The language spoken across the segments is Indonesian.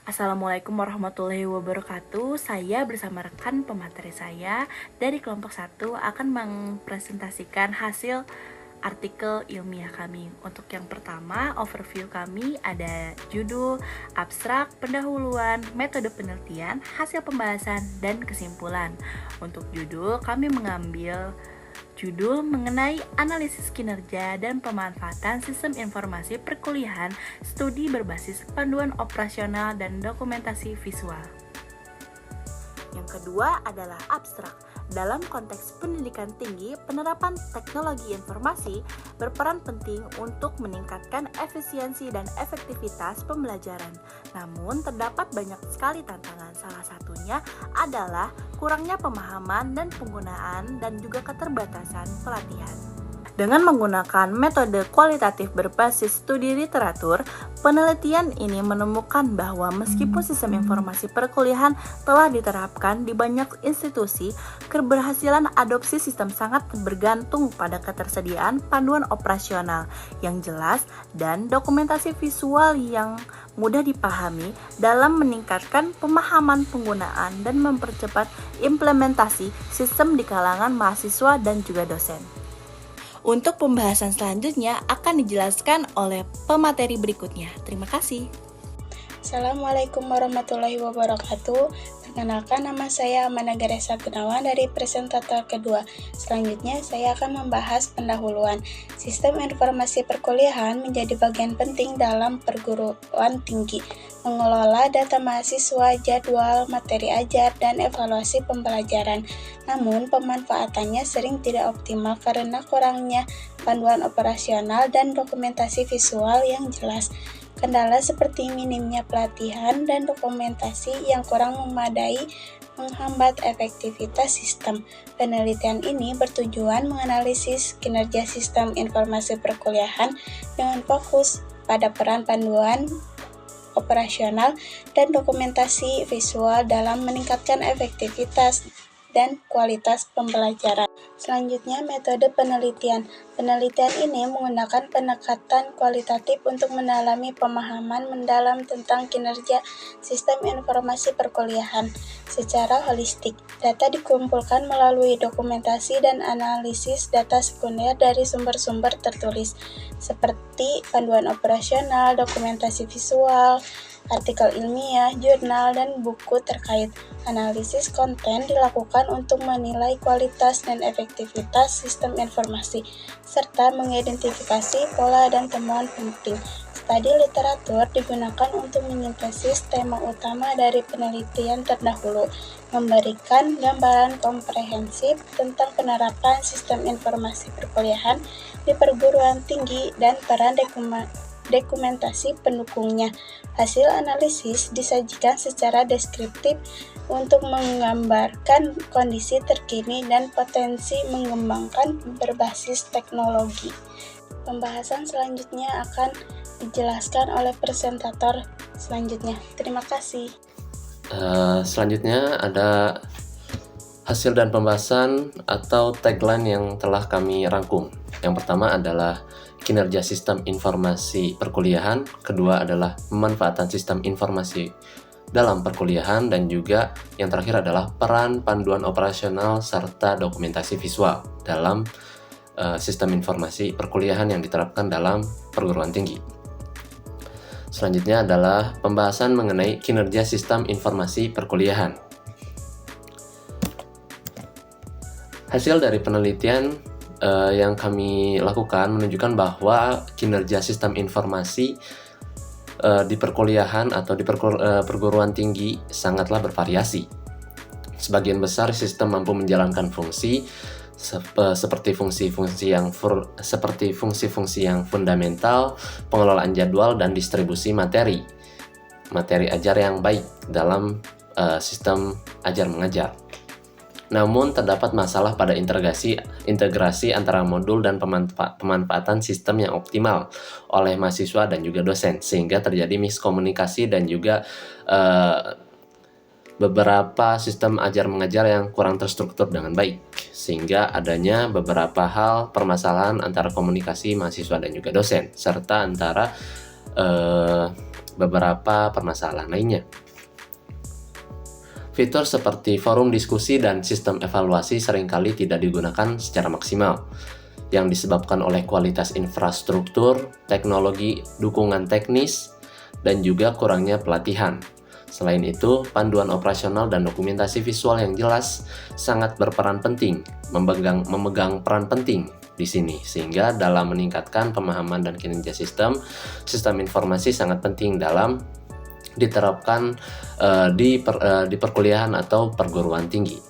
Assalamualaikum warahmatullahi wabarakatuh. Saya bersama rekan pemateri saya dari kelompok 1 akan mempresentasikan hasil artikel ilmiah kami. Untuk yang pertama, overview kami ada judul, abstrak, pendahuluan, metode penelitian, hasil pembahasan, dan kesimpulan. Untuk judul, kami mengambil judul mengenai analisis kinerja dan pemanfaatan sistem informasi perkuliahan, studi berbasis panduan operasional dan dokumentasi visual. Yang kedua adalah abstrak. Dalam konteks pendidikan tinggi, penerapan teknologi informasi berperan penting untuk meningkatkan efisiensi dan efektivitas pembelajaran. Namun, terdapat banyak sekali tantangan. Salah satunya adalah kurangnya pemahaman dan penggunaan dan juga keterbatasan pelatihan. Dengan menggunakan metode kualitatif berbasis studi literatur, penelitian ini menemukan bahwa meskipun sistem informasi perkuliahan telah diterapkan di banyak institusi, keberhasilan adopsi sistem sangat bergantung pada ketersediaan panduan operasional yang jelas dan dokumentasi visual yang mudah dipahami dalam meningkatkan pemahaman penggunaan dan mempercepat implementasi sistem di kalangan mahasiswa dan juga dosen. Untuk pembahasan selanjutnya akan dijelaskan oleh pemateri berikutnya. Terima kasih. Assalamualaikum warahmatullahi wabarakatuh. Perkenalkan, nama saya Amanda Garesa Gunawan dari presentator kedua. Selanjutnya saya akan membahas pendahuluan. Sistem informasi perkuliahan menjadi bagian penting dalam perguruan tinggi, mengelola data mahasiswa, jadwal, materi ajar, dan evaluasi pembelajaran. Namun, pemanfaatannya sering tidak optimal karena kurangnya panduan operasional dan dokumentasi visual yang jelas. Kendala seperti minimnya pelatihan dan dokumentasi yang kurang memadai menghambat efektivitas sistem. Penelitian ini bertujuan menganalisis kinerja sistem informasi perkuliahan dengan fokus pada peran panduan operasional dan dokumentasi visual dalam meningkatkan efektivitas dan kualitas pembelajaran. Selanjutnya, metode penelitian. Penelitian ini menggunakan pendekatan kualitatif untuk mendalami pemahaman mendalam tentang kinerja sistem informasi perkuliahan secara holistik. Data dikumpulkan melalui dokumentasi dan analisis data sekunder dari sumber-sumber tertulis, seperti panduan operasional, dokumentasi visual, artikel ilmiah, jurnal, dan buku terkait. Analisis konten dilakukan untuk menilai kualitas dan efektivitas sistem informasi, serta mengidentifikasi pola dan temuan penting. Studi literatur digunakan untuk menyintesis tema utama dari penelitian terdahulu, memberikan gambaran komprehensif tentang penerapan sistem informasi perkuliahan di perguruan tinggi dan peran dokumentasi pendukungnya. Hasil analisis disajikan secara deskriptif untuk menggambarkan kondisi terkini dan potensi mengembangkan berbasis teknologi. Pembahasan selanjutnya akan dijelaskan oleh presentator selanjutnya. Terima kasih. Selanjutnya ada hasil dan pembahasan atau tagline yang telah kami rangkum. Yang pertama adalah kinerja sistem informasi perkuliahan, kedua adalah pemanfaatan sistem informasi dalam perkuliahan, dan juga yang terakhir adalah peran panduan operasional serta dokumentasi visual dalam sistem informasi perkuliahan yang diterapkan dalam perguruan tinggi. Selanjutnya adalah pembahasan mengenai kinerja sistem informasi perkuliahan. Hasil dari penelitian yang kami lakukan menunjukkan bahwa kinerja sistem informasi di perkuliahan atau di perguruan tinggi sangatlah bervariasi. Sebagian besar sistem mampu menjalankan fungsi seperti fungsi-fungsi yang fundamental, pengelolaan jadwal, dan distribusi materi ajar yang baik dalam sistem ajar mengajar. Namun terdapat masalah pada integrasi antara modul dan pemanfaatan sistem yang optimal oleh mahasiswa dan juga dosen, sehingga terjadi miskomunikasi dan juga beberapa sistem ajar mengajar yang kurang terstruktur dengan baik, sehingga adanya beberapa hal permasalahan antara komunikasi mahasiswa dan juga dosen, serta antara beberapa permasalahan lainnya. Fitur seperti forum diskusi dan sistem evaluasi seringkali tidak digunakan secara maksimal, yang disebabkan oleh kualitas infrastruktur, teknologi, dukungan teknis, dan juga kurangnya pelatihan. Selain itu, panduan operasional dan dokumentasi visual yang jelas sangat berperan penting, memegang peran penting di sini, sehingga dalam meningkatkan pemahaman dan kinerja sistem informasi sangat penting dalam diterapkan di perkuliahan atau perguruan tinggi.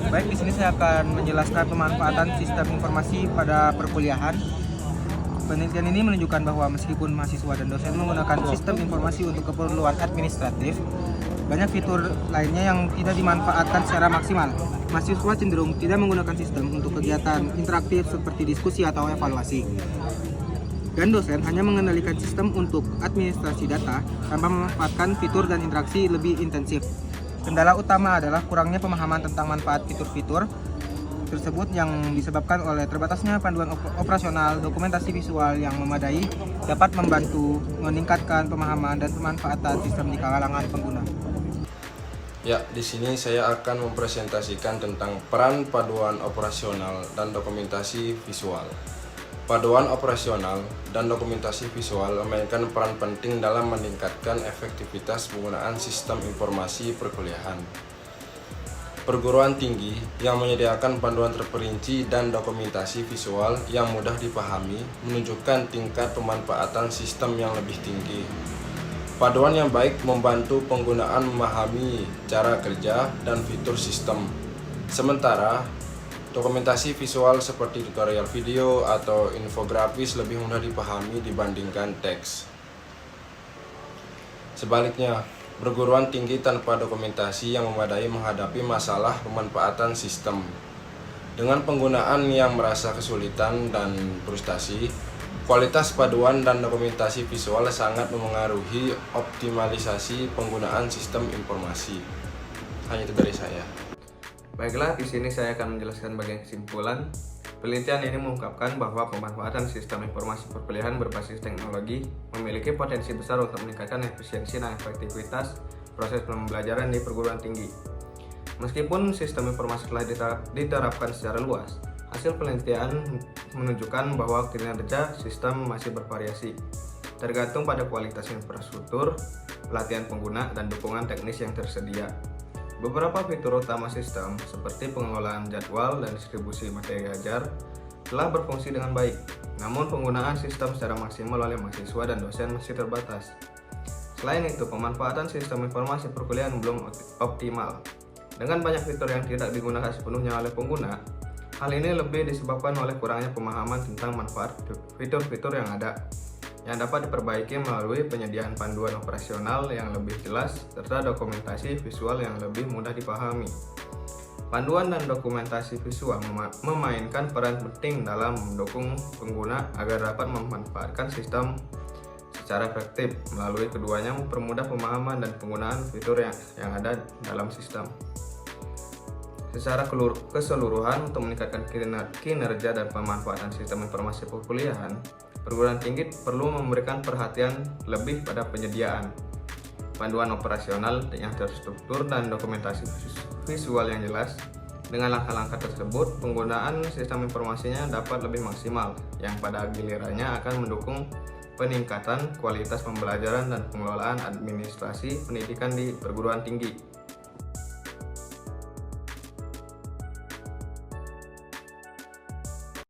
Baik, di sini saya akan menjelaskan pemanfaatan sistem informasi pada perkuliahan. Penelitian ini menunjukkan bahwa meskipun mahasiswa dan dosen menggunakan sistem informasi untuk keperluan administratif, banyak fitur lainnya yang tidak dimanfaatkan secara maksimal. Mahasiswa cenderung tidak menggunakan sistem untuk kegiatan interaktif seperti diskusi atau evaluasi. Dan dosen hanya mengendalikan sistem untuk administrasi data tanpa memanfaatkan fitur dan interaksi lebih intensif. Kendala utama adalah kurangnya pemahaman tentang manfaat fitur-fitur tersebut yang disebabkan oleh terbatasnya panduan operasional. Dokumentasi visual yang memadai dapat membantu meningkatkan pemahaman dan pemanfaatan sistem di kalangan pengguna. Ya, di sini saya akan mempresentasikan tentang peran paduan operasional dan dokumentasi visual. Paduan operasional dan dokumentasi visual memainkan peran penting dalam meningkatkan efektivitas penggunaan sistem informasi perkuliahan. Perguruan tinggi yang menyediakan panduan terperinci dan dokumentasi visual yang mudah dipahami menunjukkan tingkat pemanfaatan sistem yang lebih tinggi. Paduan yang baik membantu penggunaan memahami cara kerja dan fitur sistem. Sementara dokumentasi visual seperti tutorial video atau infografis lebih mudah dipahami dibandingkan teks. Sebaliknya, perguruan tinggi tanpa dokumentasi yang memadai menghadapi masalah pemanfaatan sistem. Dengan penggunaan yang merasa kesulitan dan frustasi, kualitas paduan dan dokumentasi visual sangat memengaruhi optimalisasi penggunaan sistem informasi. Hanya itu dari saya. Baiklah, di sini saya akan menjelaskan bagian kesimpulan. Penelitian ini mengungkapkan bahwa pemanfaatan sistem informasi perkuliahan berbasis teknologi memiliki potensi besar untuk meningkatkan efisiensi dan efektivitas proses pembelajaran di perguruan tinggi. Meskipun sistem informasi telah diterapkan secara luas, hasil penelitian menunjukkan bahwa kinerja sistem masih bervariasi, tergantung pada kualitas infrastruktur, pelatihan pengguna, dan dukungan teknis yang tersedia. Beberapa fitur utama sistem, seperti pengelolaan jadwal dan distribusi materi ajar, telah berfungsi dengan baik. Namun penggunaan sistem secara maksimal oleh mahasiswa dan dosen masih terbatas. Selain itu, pemanfaatan sistem informasi perkuliahan belum optimal. Dengan banyak fitur yang tidak digunakan sepenuhnya oleh pengguna, hal ini lebih disebabkan oleh kurangnya pemahaman tentang manfaat fitur-fitur yang ada, yang dapat diperbaiki melalui penyediaan panduan operasional yang lebih jelas serta dokumentasi visual yang lebih mudah dipahami. Panduan dan dokumentasi visual memainkan peran penting dalam mendukung pengguna agar dapat memanfaatkan sistem secara efektif. Melalui keduanya mempermudah pemahaman dan penggunaan fitur yang ada dalam sistem. Secara keseluruhan, untuk meningkatkan kinerja dan pemanfaatan sistem informasi perkuliahan, perguruan tinggi perlu memberikan perhatian lebih pada penyediaan panduan operasional yang terstruktur dan dokumentasi visual yang jelas. Dengan langkah-langkah tersebut, penggunaan sistem informasinya dapat lebih maksimal, yang pada gilirannya akan mendukung peningkatan kualitas pembelajaran dan pengelolaan administrasi pendidikan di perguruan tinggi.